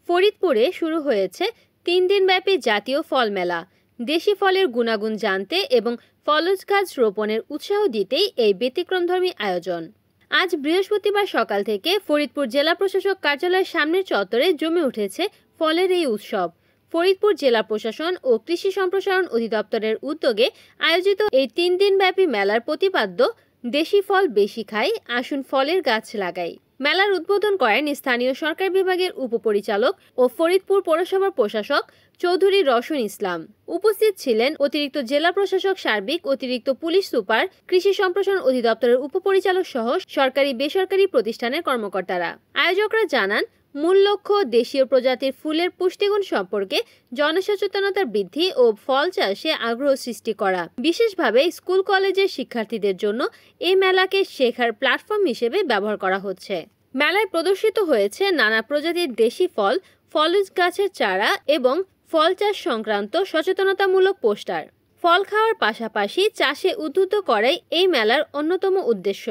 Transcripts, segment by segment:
ফরিদপুরে শুরু হয়েছে ৩ দিনব্যাপী জাতীয় ফল মেলা। দেশি ফলের গুণাগুণ জানতে এবং ফলজ গাছ রোপণের উৎসাহ দিতেই এই ব্যতিক্রমধর্মী আয়োজন। আজ বৃহস্পতিবার সকাল থেকে ফরিদপুর জেলা প্রশাসক কার্যালয়ের সামনের চত্বরে জমে উঠেছে ফলের এই উৎসব। ফরিদপুর জেলা প্রশাসন ও কৃষি সম্প্রসারণ অধিদপ্তরের উদ্যোগে আয়োজিত এই ৩ দিনব্যাপী মেলার প্রতিপাদ্য দেশি ফল বেশি খাই, আসুন ফলের গাছ লাগাই। মেলার উদ্বোধন করেন স্থানীয় সরকার বিভাগের উপপরিচালক ও ফরিদপুর পৌরসভার প্রশাসক চৌধুরী রওশন ইসলাম। উপস্থিত ছিলেন অতিরিক্ত জেলা প্রশাসক সার্বিক, অতিরিক্ত পুলিশ সুপার, কৃষি সম্প্রসারণ অধিদপ্তরের উপপরিচালক সহ সরকারি বেসরকারি প্রতিষ্ঠানের কর্মকর্তারা। আয়োজকরা জানান, মূল লক্ষ্য দেশীয় প্রজাতির ফুলের পুষ্টিগুণ সম্পর্কে জনসচেতনতা বৃদ্ধি ও ফল চাষে আগ্রহ সৃষ্টি করা। বিশেষভাবে স্কুল কলেজের শিক্ষার্থীদের জন্য এই মেলাকে শেখার প্ল্যাটফর্ম হিসেবে ব্যবহার করা হচ্ছে। মেলায় প্রদর্শিত হয়েছে নানা প্রজাতির দেশি ফল, ফলজ গাছের চারা এবং ফল চাষ সংক্রান্ত সচেতনতামূলক পোস্টার। ফল খাওয়ার পাশাপাশি চাষে উদ্বুদ্ধ করাই এই মেলার অন্যতম উদ্দেশ্য।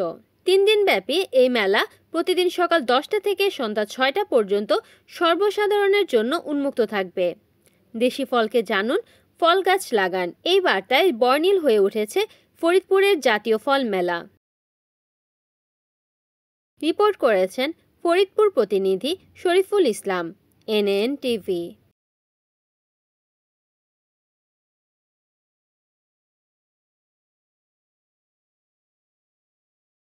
৩ দিনব্যাপী এই মেলা প্রতিদিন সকাল 10টা থেকে সন্ধ্যা 6টা পর্যন্ত সর্বসাধারণের জন্য উন্মুক্ত থাকবে। দেশি ফলকে জানুন, ফল গাছ লাগান, এই বার্তায় বর্ণিল হয়ে উঠেছে ফরিদপুরের জাতীয় ফল মেলা। রিপোর্ট করেছেন ফরিদপুর প্রতিনিধি শরীফুল ইসলাম, NN টিভি।